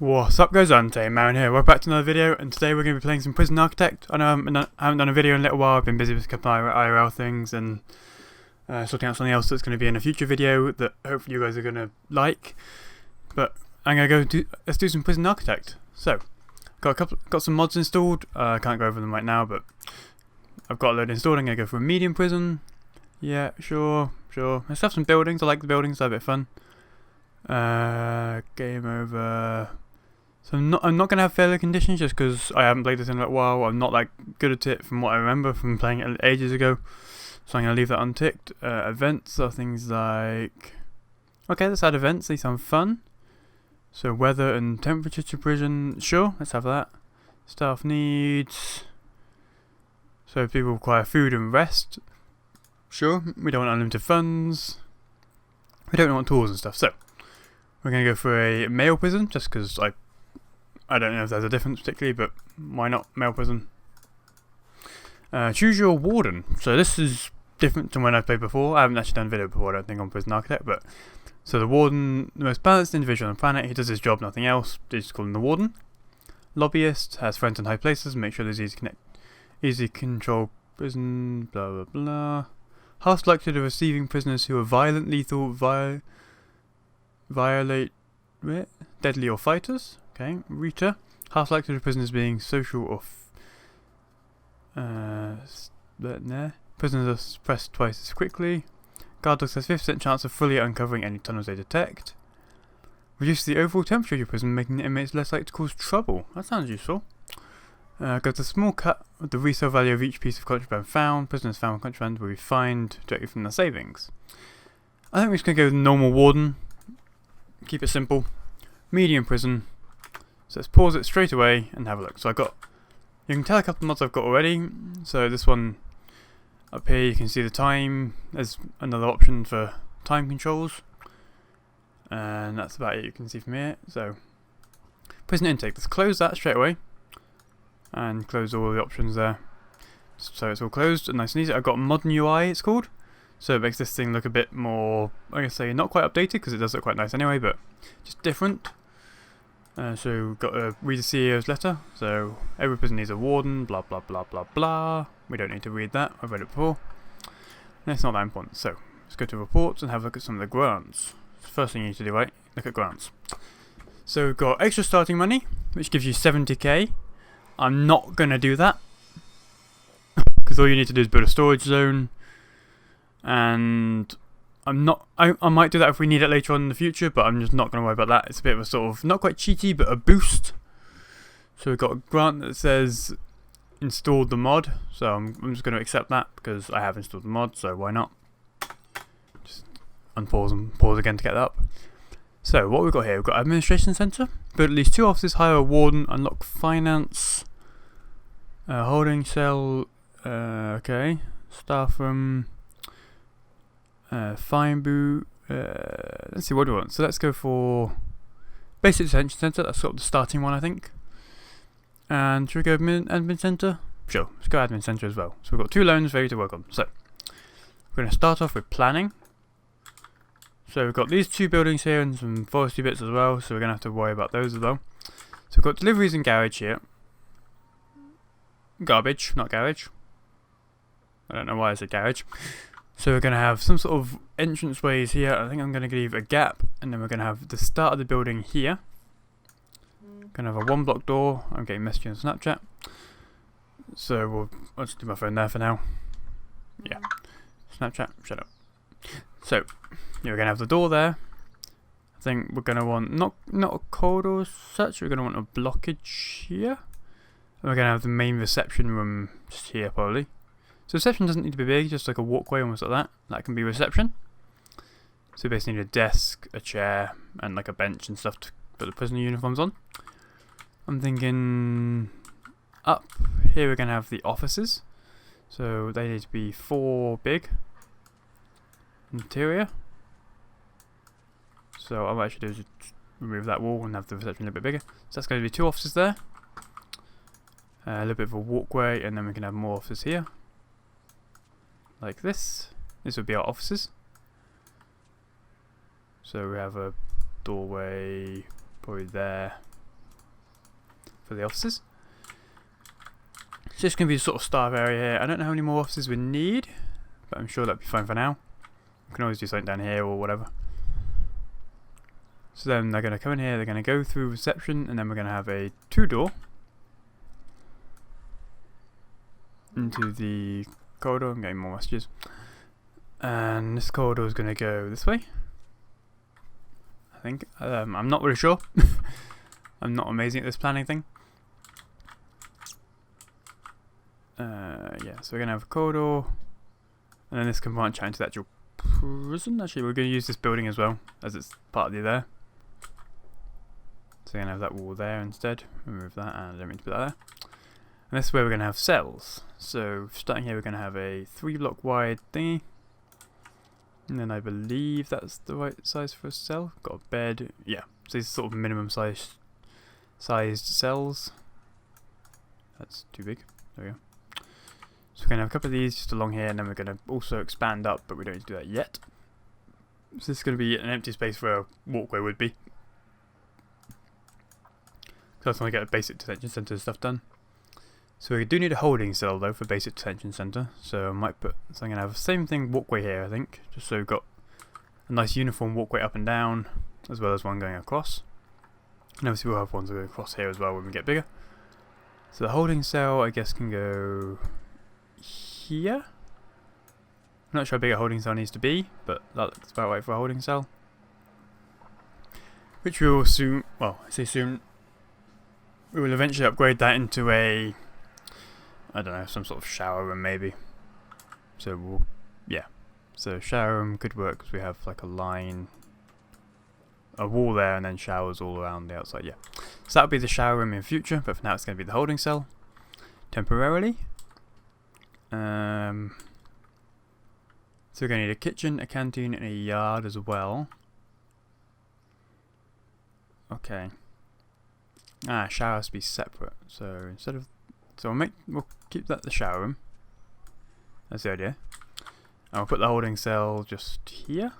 What's up guys, Untamemadman here. Welcome back to another video, and today we're going to be playing some Prison Architect. I know I haven't done a video in a little while. I've been busy with a couple of IRL things and sorting out something else that's going to be in a future video that hopefully you guys are going to like. But I'm going to let's do some Prison Architect. So, got some mods installed. I can't go over them right now, but I've got a load installed. I'm going to go for a medium prison. Yeah, sure. Let's have some buildings. I like the buildings, they're a bit fun. Game over. So I'm not going to have failure conditions just because I haven't played this in a little while. I'm not that good at it from what I remember from playing it ages ago. So I'm going to leave that unticked. Events are things like... Okay, let's add events. These sound fun. So weather and temperature to prison. Sure, let's have that. Staff needs... So people require food and rest. Sure, we don't want unlimited funds. We don't want tools and stuff. So we're going to go for a male prison just because I don't know if there's a difference particularly, but why not male prison? Choose your warden. So this is different from when I've played before. I haven't actually done a video before, I don't think, on Prison Architect, but so the warden, the most balanced individual on the planet. He does his job, nothing else. They just call him the warden. Lobbyist has friends in high places. Make sure there's easy control prison. Blah blah blah. Half likely to receiving prisoners who are violent, lethal, violate, deadly, or fighters. Okay, Rita. Half likely to prisoners being social or prisoners are suppressed twice as quickly. Guard dogs has 50% chance of fully uncovering any tunnels they detect. Reduce the overall temperature of your prison, making the inmates less likely to cause trouble. That sounds useful. Go to a small cut of the resale value of each piece of contraband found. Prisoners found with contraband will be fined directly from their savings. I think we're just going to go with normal warden. Keep it simple. Medium prison. So let's pause it straight away and have a look. So you can tell a couple of mods I've got already. So this one up here, you can see the time. There's another option for time controls. And that's about it you can see from here. So prison intake, let's close that straight away. And close all the options there. So it's all closed and nice and easy. I've got modern UI, it's called. So it makes this thing look a bit more, I guess, not quite updated because it does look quite nice anyway, but just different. So we've got to read the CEO's letter. So every prison needs a warden, blah blah blah blah blah. We don't need to read that, I've read it before. And it's not that important. So let's go to reports and have a look at some of the grants. First thing you need to do, right? Look at grants. So we've got extra starting money, which gives you 70k. I'm not going to do that. Because all you need to do is build a storage zone. And I might do that if we need it later on in the future, but I'm just not going to worry about that. It's a bit of a sort of, not quite cheaty, but a boost. So we've got a grant that says installed the mod. So I'm just going to accept that because I have installed the mod, so why not? Just unpause and pause again to get that up. So what we've got here, we've got administration centre. Build at least 2 offices, hire a warden, unlock finance. Holding cell, okay. Staff room. Fine boo. Let's see, what do we want? So let's go for basic detention centre. That's sort of the starting one, I think. And should we go admin centre? Sure, let's go admin centre as well. So we've got 2 loans ready to work on. So we're going to start off with planning. So we've got these 2 buildings here and some forestry bits as well. So we're going to have to worry about those as well. So we've got deliveries and garage here. Garbage, not garage. I don't know why I said garage. So we're going to have some sort of entrance ways here. I think I'm going to leave a gap, and then we're going to have the start of the building here. Going to have a 1 block door. I'm getting messages on Snapchat. So I'll just do my phone there for now. Yeah. Snapchat, shut up. So yeah, we're going to have the door there. I think we're going to want not a corridor as such. We're going to want a blockage here. And we're going to have the main reception room just here probably. So reception doesn't need to be big, just like a walkway almost like that. That can be reception. So we basically need a desk, a chair, and like a bench and stuff to put the prisoner uniforms on. I'm thinking up here we're going to have the offices. So they need to be 4 big. Interior. So what I might actually do is just remove that wall and have the reception a little bit bigger. So that's going to be 2 offices there. A little bit of a walkway, and then we can have more offices here. Like this. This would be our offices. So we have a doorway probably there, for the offices. So it's going to be a sort of staff area here. I don't know how many more offices we need, but I'm sure that'll be fine for now. We can always do something down here or whatever. So then they're going to come in here, they're going to go through reception, and then we're going to have a 2-door into the corridor. I'm getting more messages. And this corridor is going to go this way, I think. I'm not really sure. I'm not amazing at this planning thing. Yeah, so we're going to have a corridor, and then this can branch out into the actual prison. Actually, we're going to use this building as well, as it's partly there. So we're going to have that wall there instead. Remove that, and I don't mean to put that there. And this is where we're going to have cells. So starting here, we're going to have a 3-block wide thingy. And then I believe that's the right size for a cell. Got a bed. Yeah, so these are sort of minimum sized cells. That's too big. There we go. So we're going to have a couple of these just along here, and then we're going to also expand up, but we don't need to do that yet. So this is going to be an empty space where a walkway would be. So that's when we get a basic detention center stuff done. So we do need a holding cell though for basic detention center. So I might put, so I'm going to have the same thing walkway here, I think, just so we've got a nice uniform walkway up and down, as well as one going across. And obviously we'll have ones going across here as well when we get bigger. So the holding cell, I guess, can go here. I'm not sure how big a holding cell needs to be, but that looks about right for a holding cell. Which we will soon, well, I say soon, we will eventually upgrade that into a, I don't know, some sort of shower room maybe. So we'll, yeah. So shower room could work because we have like a line, a wall there, and then showers all around the outside, yeah. So that'll be the shower room in future, but for now it's going to be the holding cell, temporarily. So we're going to need a kitchen, a canteen, and a yard as well. Okay. Shower has to be separate. So instead of, so we'll keep that the shower room. That's the idea. And we'll put the holding cell just here.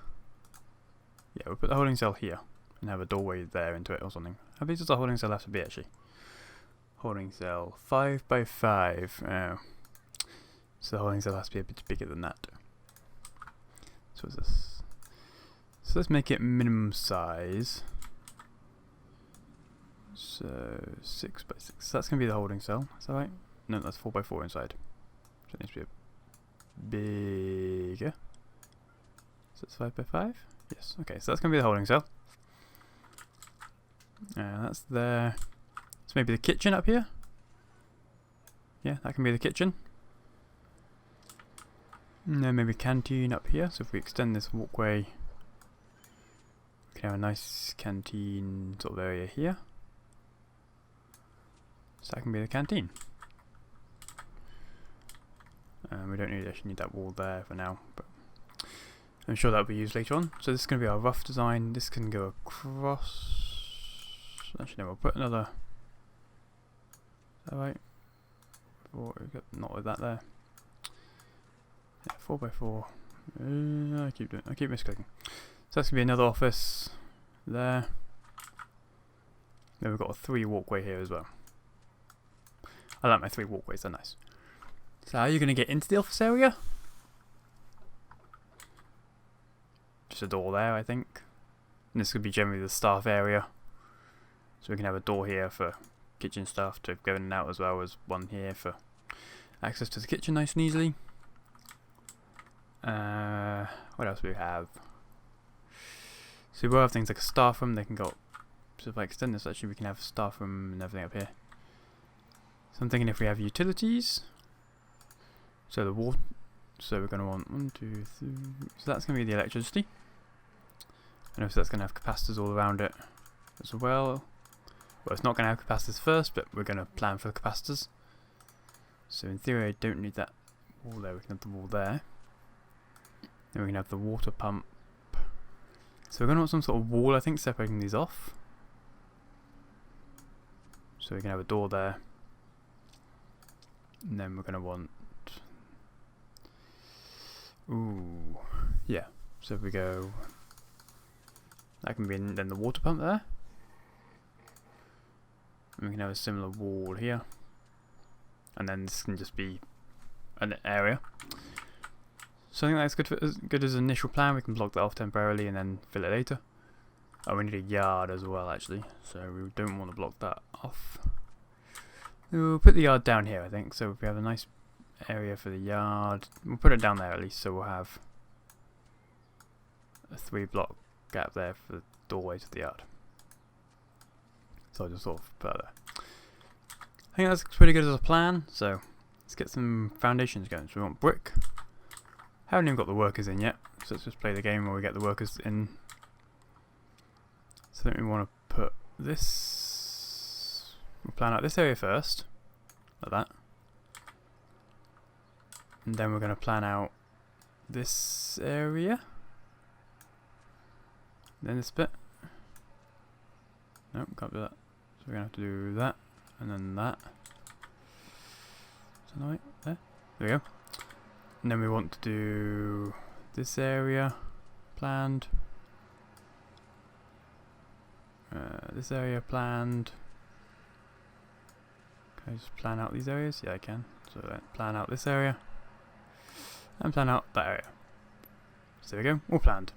Yeah, we'll put the holding cell here and have a doorway there into it or something. How big does the holding cell have to be actually? Holding cell 5 by 5. Oh. So the holding cell has to be a bit bigger than that. So what's this? So let's make it minimum size. So 6 by 6. So that's going to be the holding cell. Is that right? No, that's 4 by 4 inside. So it needs to be a bigger. So it's 5 by 5? Yes. Okay, so that's going to be the holding cell. That's there. So maybe the kitchen up here? Yeah, that can be the kitchen. And then maybe canteen up here. So if we extend this walkway, we can have a nice canteen sort of area here. So that can be the canteen. We don't actually need that wall there for now, but I'm sure that'll be used later on. So this is going to be our rough design. This can go across. Actually, no, we'll put another. Is that right? Not with that there. Yeah, 4 by 4. I keep misclicking. So that's gonna be another office there. Then we've got a 3 walkway here as well. I like my 3 walkways, they're nice. So how are you gonna get into the office area? Just a door there, I think. And this could be generally the staff area. So we can have a door here for kitchen stuff to go in and out, as well as one here for access to the kitchen nice and easily. What else do we have? So we will have things like a staff room. They can go. So if I extend this, actually we can have a staff room and everything up here. So I'm thinking if we have utilities. So the water. So we're going to want 1, 2, 3. So that's going to be the electricity. And obviously that's going to have capacitors all around it as well. Well, it's not going to have capacitors first, but we're going to plan for the capacitors. So in theory, I don't need that wall there. We can have the wall there. Then we can have the water pump. So we're going to want some sort of wall, I think, separating these off. So we can have a door there. And then we're going to want... Ooh, yeah. So if we go... That can be then the water pump there. and we can have a similar wall here, and then this can just be an area. So I think that's good as an initial plan. We can block that off temporarily and then fill it later. Oh, we need a yard as well actually, so we don't want to block that off. We'll put the yard down here I think, so if we have a nice area for the yard, we'll put it down there at least, so we'll have a 3-block gap there for the doorway to the yard. So I'll just sort of put that there. I think that's pretty good as a plan, so let's get some foundations going. So we want brick. Haven't even got the workers in yet, so let's just play the game where we get the workers in. So I think we want to put this, we'll plan out this area first, like that. And then we're going to plan out this area. Then this bit. Nope, can't do that. So we're going to have to do that, and then that. So right there. There we go. And then we want to do this area planned. This area planned. Can I just plan out these areas? Yeah, I can. So plan out this area. And plan out that area. So there we go, all planned.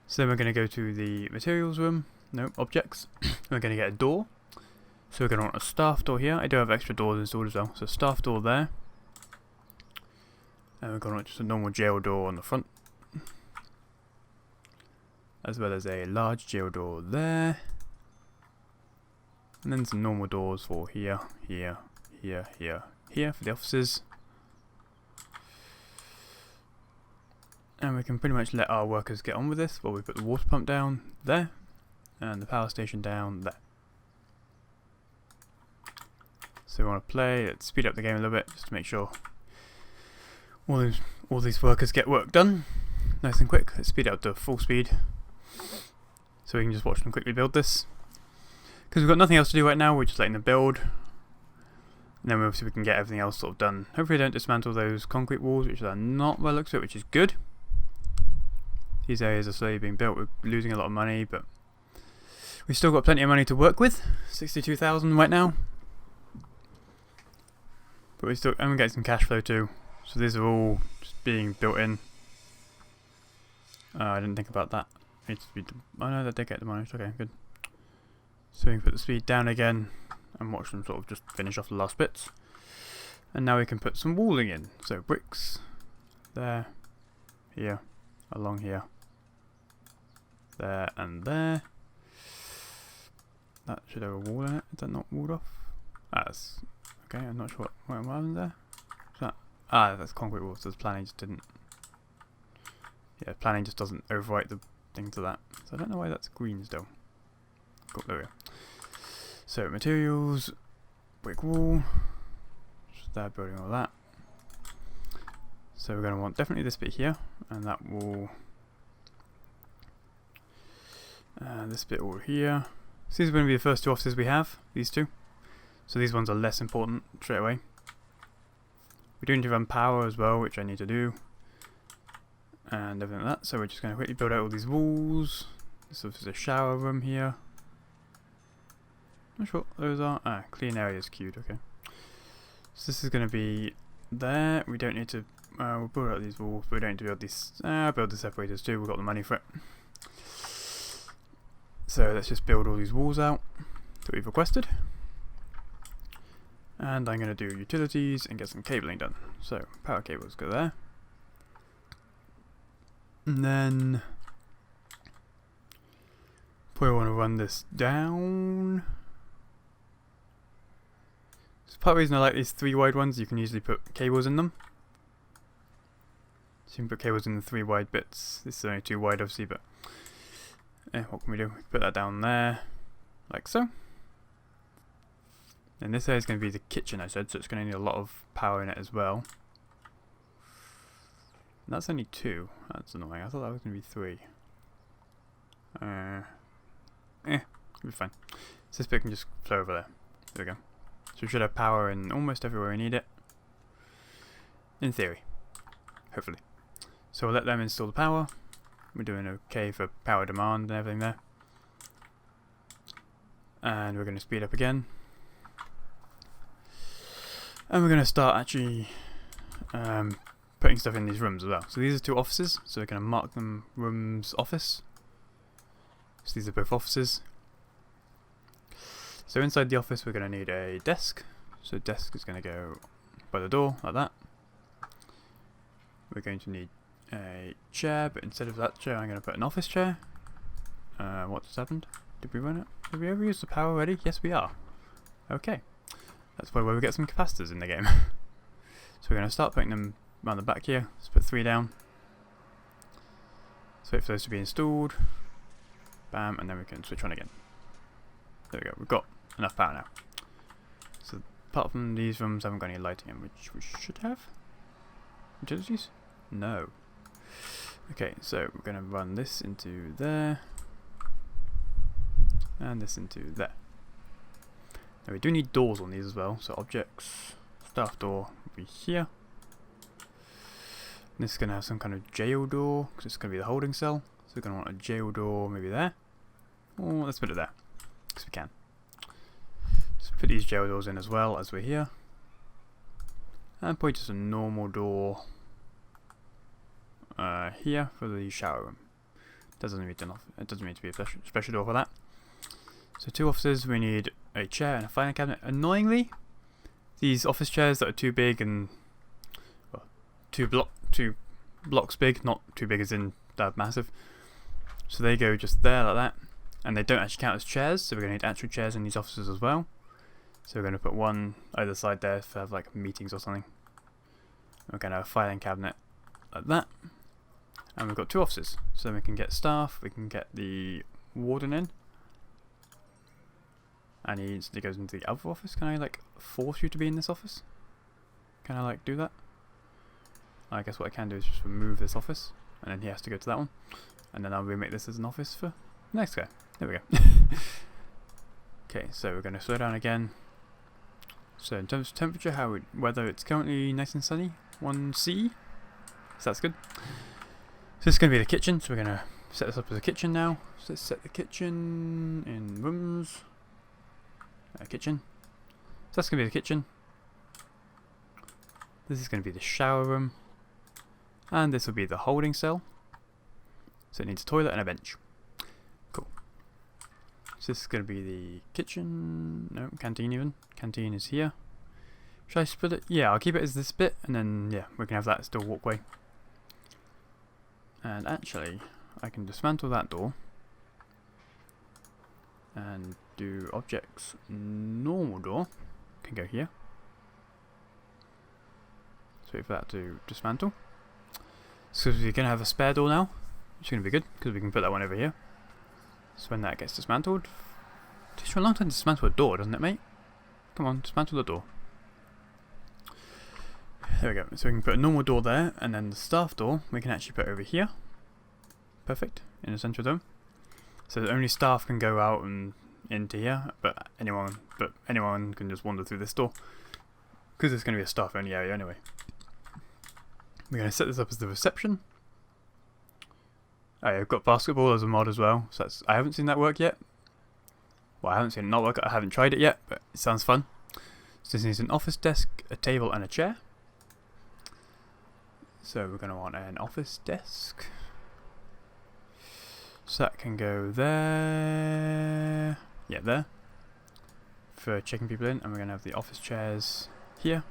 So then we're going to go to the materials room. No, objects. We're going to get a door. So we're going to want a staff door here. I do have extra doors installed as well. So staff door there. And we're going to want just a normal jail door on the front. As well as a large jail door there. And then some normal doors for here, here, here, here, here for the offices. And we can pretty much let our workers get on with this while we put the water pump down there and the power station down there. So we want to play, let's speed up the game a little bit just to make sure all these workers get work done nice and quick. Let's speed it up to full speed so we can just watch them quickly build this. Because we've got nothing else to do right now, we're just letting them build. And then obviously we can get everything else sort of done. Hopefully they don't dismantle those concrete walls, which are not by the looks of it, which is good. These areas are slowly being built, we're losing a lot of money, but we've still got plenty of money to work with. 62,000 right now. But we still, and we're getting some cash flow too. So these are all just being built in. I didn't think about that. Needs to be, oh no, that did get demolished, okay, good. So we can put the speed down again and watch them sort of just finish off the last bits. And now we can put some walling in. So bricks, there, here, along here, there and there. That should have a wall in it. Is that not walled off? Ah, that's okay. I'm not sure what happened there. That, that's concrete walls. So the planning just didn't. Yeah, planning just doesn't overwrite the thing to that. So I don't know why that's green still. Cool, there we go. So materials, brick wall. Just there, building all that. So we're going to want definitely this bit here, and that will. This bit all here. So these are going to be the first two offices we have, these two. So these ones are less important straight away. We do need to run power as well, which I need to do. And everything like that. So we're just going to quickly build out all these walls. This is a shower room here. Not sure what those are. Ah, clean areas queued, okay. So this is going to be there. We don't need to, we'll build out these walls, but we don't need to build these, build the separators too, we've got the money for it. So let's just build all these walls out that we've requested. And I'm going to do utilities and get some cabling done. So power cables go there. And then probably want to run this down. So part of the reason I like these 3 wide ones, you can easily put cables in them. So you can put cables in the 3 wide bits. This is only 2 wide obviously, but what can we do? We can put that down there, like so. And this area is going to be the kitchen I said, so it's going to need a lot of power in it as well. And that's only 2. That's annoying. I thought that was going to be 3. It'll be fine. So this bit can just flow over there. There we go. So we should have power in almost everywhere we need it. In theory. Hopefully. So we'll let them install the power. We're doing okay for power demand and everything there. And we're going to speed up again. And we're going to start actually putting stuff in these rooms as well. So these are 2 offices, so we're going to mark them rooms office. So these are both offices. So inside the office we're going to need a desk. So desk is going to go by the door, like that. We're going to need a chair, but instead of that chair I'm going to put an office chair. What just happened? Did we run it? Did we ever use the power already? Yes we are. Okay. That's probably where we get some capacitors in the game. So we're going to start putting them around the back here. Let's put 3 down. So wait for those to be installed. Bam, and then we can switch on again. There we go, we've got enough power now. So apart from these rooms, I haven't got any lighting in, which we should have. Utilities? No. Okay, so we're going to run this into there. And this into there. Now we do need doors on these as well, so objects, staff door will be here. And this is going to have some kind of jail door, because it's going to be the holding cell. So we're going to want a jail door maybe there. Or let's put it there, because we can. Just put these jail doors in as well as we're here. And put just a normal door here for the shower room. Doesn't need to, it doesn't need to be a special door for that. So 2 offices, we need a chair and a filing cabinet. Annoyingly, these office chairs that are too big and well, 2 blocks big, not too big as in that massive. So they go just there like that, and they don't actually count as chairs. So we're going to need actual chairs in these offices as well. So we're going to put one either side there for like meetings or something. We're going to have a filing cabinet like that, and we've got 2 offices. So we can get staff, we can get the warden in. And he instantly goes into the other office. Can I like force you to be in this office? Can I like do that? I guess what I can do is just remove this office, and then he has to go to that one, and then I'll remake this as an office for the next guy. There we go. Okay, so we're going to slow down again. So in terms of temperature, weather, it's currently nice and sunny, 1C, so that's good. So this is going to be the kitchen, so we're going to set this up as a kitchen now. So let's set the kitchen in rooms. Kitchen. So that's going to be the kitchen. This is going to be the shower room. And this will be the holding cell. So it needs a toilet and a bench. Cool. So this is going to be the kitchen. No, canteen even. Canteen is here. Should I split it? Yeah, I'll keep it as this bit. And then, yeah, we can have that still walkway. And actually, I can dismantle that door. And do objects, normal door can go here. So wait for that to dismantle. So we're going to have a spare door now, which is going to be good because we can put that one over here. So when that gets dismantled, it takes a long time to dismantle a door, doesn't it, mate? Come on, dismantle the door. There we go. So we can put a normal door there, and then the staff door we can actually put over here. Perfect, in the central dome. So that only staff can go out and into here, but anyone can just wander through this door because it's going to be a staff only area anyway. We're going to set this up as the reception. I've got basketball as a mod as well, so I haven't seen that work yet. Well, I haven't seen it not work, I haven't tried it yet, but it sounds fun. So this needs an office desk, a table and a chair. So we're going to want an office desk. So that can go there, yeah, there, for checking people in, and we're going to have the office chairs here.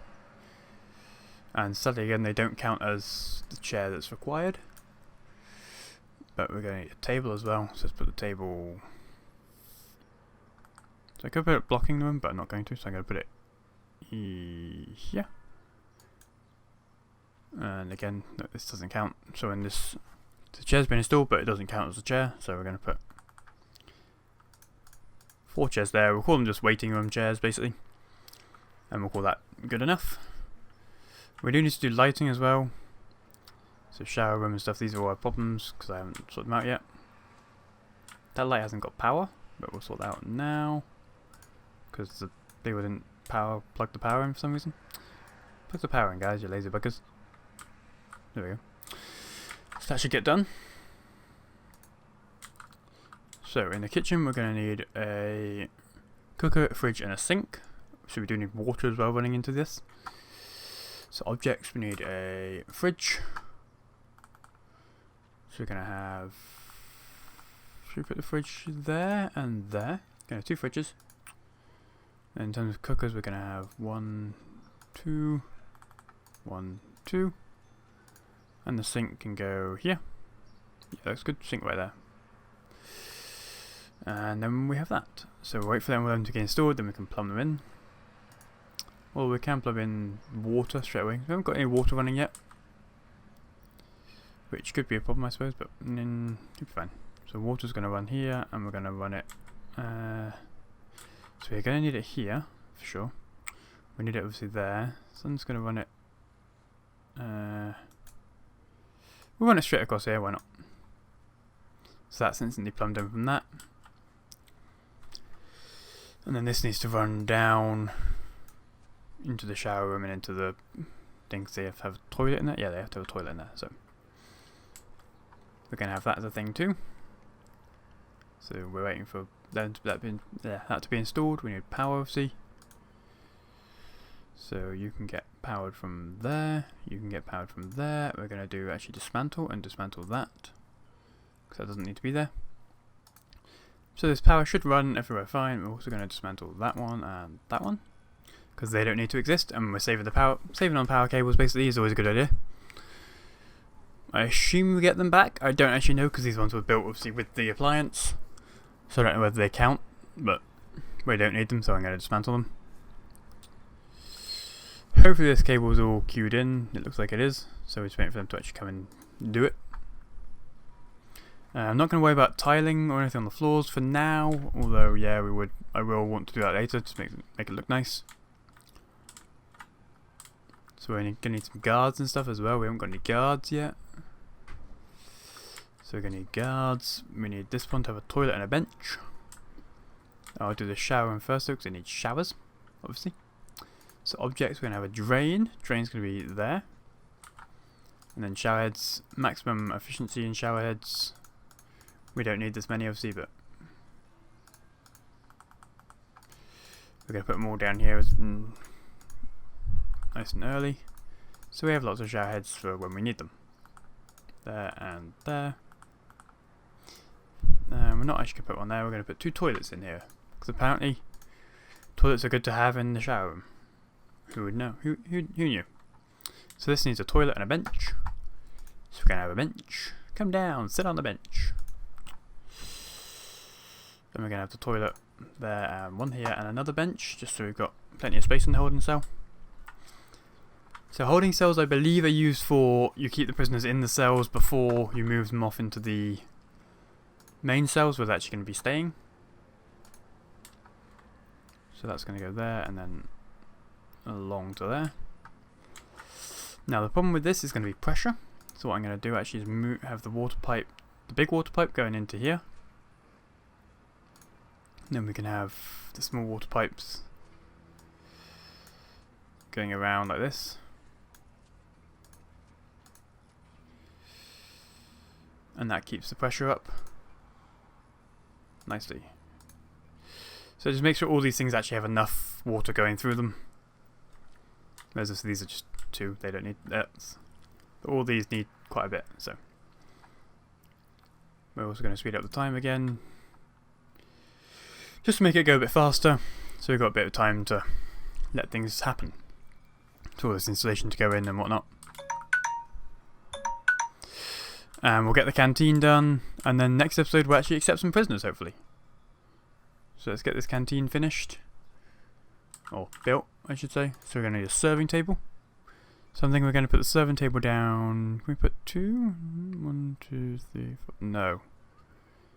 And sadly again, they don't count as the chair that's required. But we're going to need a table as well, so let's put the table... So I could put it blocking the room, but I'm not going to, so I'm going to put it here. And again, no, this doesn't count, so in this... The chair's been installed, but it doesn't count as a chair, so we're going to put 4 chairs there. We'll call them just waiting room chairs, basically. And we'll call that good enough. We do need to do lighting as well. So shower room and stuff, these are all our problems, because I haven't sorted them out yet. That light hasn't got power, but we'll sort that out now. Because they wouldn't plug the power in for some reason. Plug the power in, guys, you lazy buggers. There we go. So that should get done. So in the kitchen we're going to need a cooker, a fridge and a sink. So we do need water as well running into this. So objects, we need a fridge. So we're gonna have, should we put the fridge there and there? Gonna have 2 fridges. And in terms of cookers, we're gonna have 1, 2, 1, 2. And the sink can go here. Yeah, that's good, sink right there. And then we have that. So we'll wait for them to get installed, then we can plumb them in. Well, we can plug in water straight away. We haven't got any water running yet, which could be a problem, I suppose, but it'll be fine. So water's going to run here, and we're going to run it. So we're going to need it here, for sure. We need it obviously there. So I'm just going to run it. We'll run it straight across here, why not? So that's instantly plumbed in from that. And then this needs to run down into the shower room and into the things. They have to have a toilet in there. Yeah, they have to have a toilet in there. So we're going to have that as a thing too. So we're waiting for that to be installed. We need power, obviously. So you can get powered from there. You can get powered from there. We're going to do actually dismantle and dismantle that, because that doesn't need to be there. So this power should run everywhere fine. We're also going to dismantle that one and that one, because they don't need to exist, and we're saving the power. Saving on power cables basically is always a good idea. I assume we get them back. I don't actually know, because these ones were built obviously with the appliance, so I don't know whether they count, but we don't need them, so I'm going to dismantle them. Hopefully this cable is all queued in. It looks like it is, so we're just waiting for them to actually come and do it. I'm not going to worry about tiling or anything on the floors for now, although yeah, I will want to do that later to make it look nice. So we're going to need some guards and stuff as well. We haven't got any guards yet. So we're going to need guards. We need this one to have a toilet and a bench. I'll do the shower one first though, because it needs showers, obviously. So objects, we're going to have a drain. Drain's going to be there. And then shower heads, maximum efficiency in shower heads. We don't need this many obviously, but we're going to put them all down here nice and early. So we have lots of shower heads for when we need them. There and there. We're not actually going to put one there, we're going to put 2 toilets in here, because apparently toilets are good to have in the shower room. Who would know? Who knew? So this needs a toilet and a bench. So we're going to have a bench. Come down, sit on the bench. Then we're going to have the toilet there and one here and another bench, just so we've got plenty of space in the holding cell. So holding cells, I believe, are used for you keep the prisoners in the cells before you move them off into the main cells where they're actually going to be staying. So that's going to go there and then along to there. Now the problem with this is going to be pressure. So what I'm going to do actually is have the water pipe, the big water pipe going into here. And then we can have the small water pipes going around like this. And that keeps the pressure up nicely. So just make sure all these things actually have enough water going through them. These are just 2, they don't need that. But all these need quite a bit, so. We're also going to speed up the time again, just to make it go a bit faster, so we've got a bit of time to let things happen. For all this installation to go in and whatnot. And we'll get the canteen done, and then next episode we'll actually accept some prisoners, hopefully. So let's get this canteen finished. Or built, I should say. So we're going to need a serving table. So I'm thinking we're going to put the serving table down. Can we put 2? 1, 2, 3, 4. No.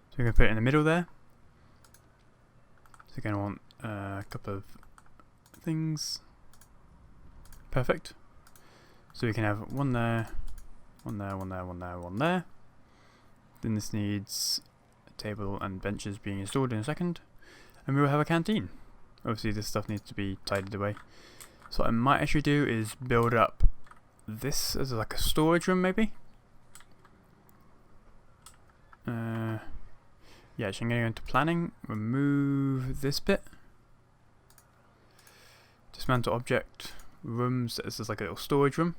So we're going to put it in the middle there. So we're going to want a couple of things. Perfect. So we can have one there, one there, one there, one there, one there. Then this needs a table and benches being installed in a second. And we will have a canteen. Obviously this stuff needs to be tidied away. So what I might actually do is build up this as like a storage room maybe. Yeah, actually I'm going to go into planning, remove this bit. Dismantle object, rooms. This is like a little storage room.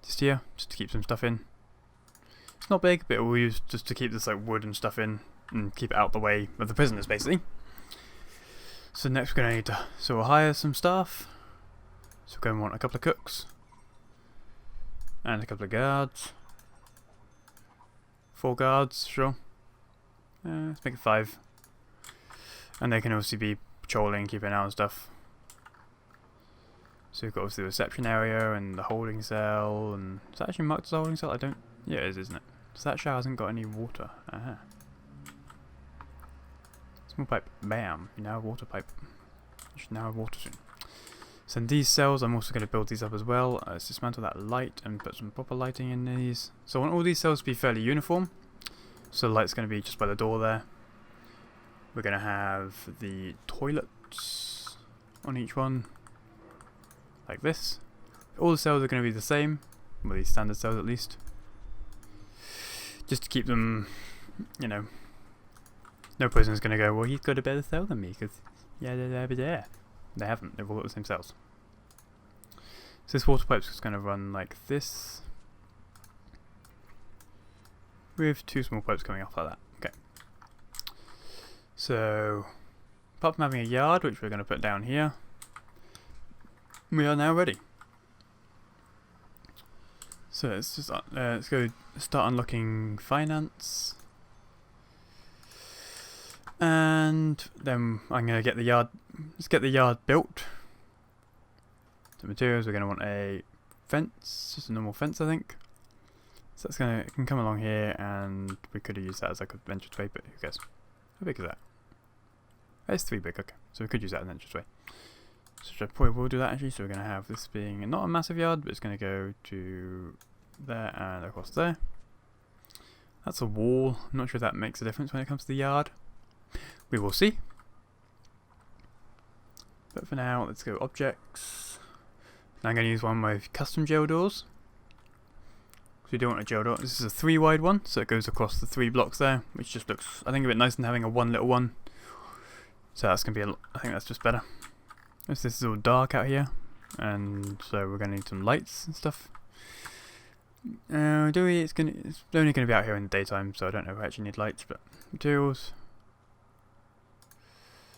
Just here, just to keep some stuff in. It's not big, but we'll use just to keep this like wood and stuff in and keep it out the way of the prisoners, basically. So next we're going to need to sort of hire some staff. So we're going to want a couple of cooks and a couple of guards. 4 guards, sure. Let's make it 5. And they can obviously be patrolling, keeping an eye on stuff. So we've got obviously the reception area and the holding cell. And is that actually marked as a holding cell? I don't. Yeah, it is, isn't it? So that shower hasn't got any water. Aha. Small pipe. Bam. You now have water pipe. You should now have water soon. So in these cells, I'm also going to build these up as well. Let's dismantle that light and put some proper lighting in these. So I want all these cells to be fairly uniform. So the light's going to be just by the door there. We're going to have the toilets on each one. Like this. All the cells are going to be the same. Well, these standard cells at least. Just to keep them, you know. No prisoner's going to go, well, he's got a better cell than me, because yeah. They haven't, they've all got the same cells. So this water pipe's just going to run like this. With 2 small pipes coming off like that. Okay. So, apart from having a yard, which we're going to put down here, we are now ready. So let's go start unlocking finance. And then I'm going to get the yard, let's get the yard built. The materials, we're going to want a fence, just a normal fence I think. So that's going to, it can come along here and we could have used that as like a entranceway, but who cares? How big is that? It's 3 big, okay. So we could use that as an entranceway. So I probably will do that actually, so we're going to have this being not a massive yard, but it's going to go to there and across there. That's a wall, I'm not sure if that makes a difference when it comes to the yard. We will see. But for now, let's go objects. Now I'm going to use one of my custom jail doors. So we do want a jail door. This is a 3 wide one, so it goes across the 3 blocks there, which just looks, I think, a bit nicer than having a one little one. So that's going to be, I think that's just better. This is all dark out here, and so we're going to need some lights and stuff. It's only going to be out here in the daytime, so I don't know if I actually need lights, but materials.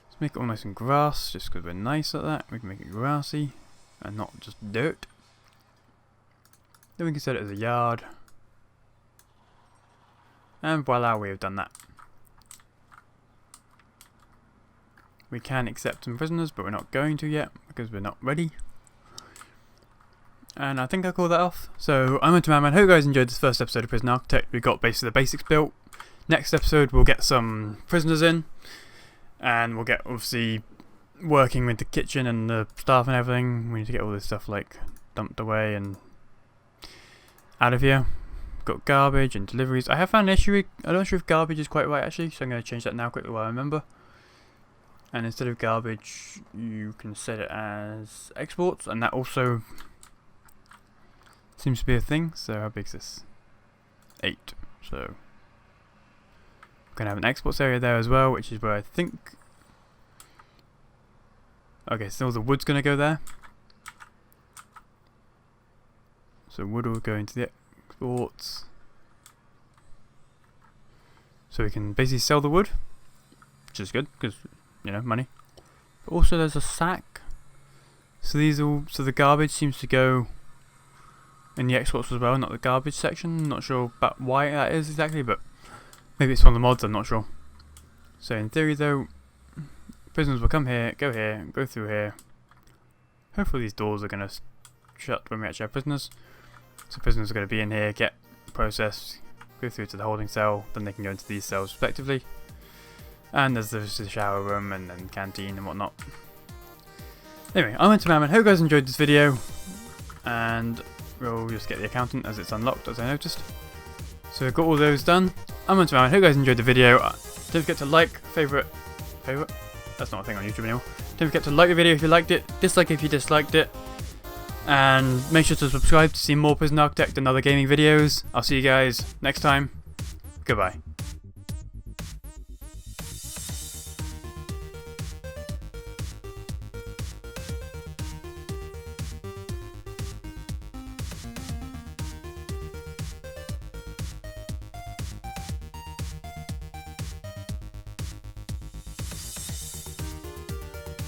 Let's make it all nice and grass, just because we're nice at that. We can make it grassy and not just dirt. Then we can set it as a yard. And voila, we have done that. We can accept some prisoners, but we're not going to yet because we're not ready. And I think I'll call that off. So I'm Untamemadman. Hope you guys enjoyed this first episode of Prison Architect. We got basically the basics built. Next episode we'll get some prisoners in. And we'll get obviously working with the kitchen and the staff and everything. We need to get all this stuff like dumped away and out of here. Got garbage and deliveries. I have found an issue. I'm not sure if garbage is quite right actually, so I'm going to change that now quickly while I remember. And instead of garbage, you can set it as exports, and that also seems to be a thing. So how big is this? 8. So we're going to have an exports area there as well, which is where I think. Okay, so all the wood's going to go there. So wood will go into the exports. So we can basically sell the wood, which is good because, you know, money. But also there's a sack. So these all, so the garbage seems to go in the exports as well, not the garbage section. Not sure about why that is exactly, but maybe it's one of the mods, I'm not sure. So in theory though, prisoners will come here, go through here. Hopefully these doors are going to shut when we actually have prisoners. So prisoners are going to be in here, get processed, go through to the holding cell, then they can go into these cells respectively. And there's the shower room and then canteen and whatnot. Anyway, I'm Untamemadman. Hope you guys enjoyed this video. And we'll just get the accountant as it's unlocked, as I noticed. So we've got all those done. I'm Untamemadman. Hope you guys enjoyed the video. Don't forget to like, favourite? That's not a thing on YouTube anymore. Don't forget to like the video if you liked it, dislike if you disliked it. And make sure to subscribe to see more Prison Architect and other gaming videos. I'll see you guys next time. Goodbye.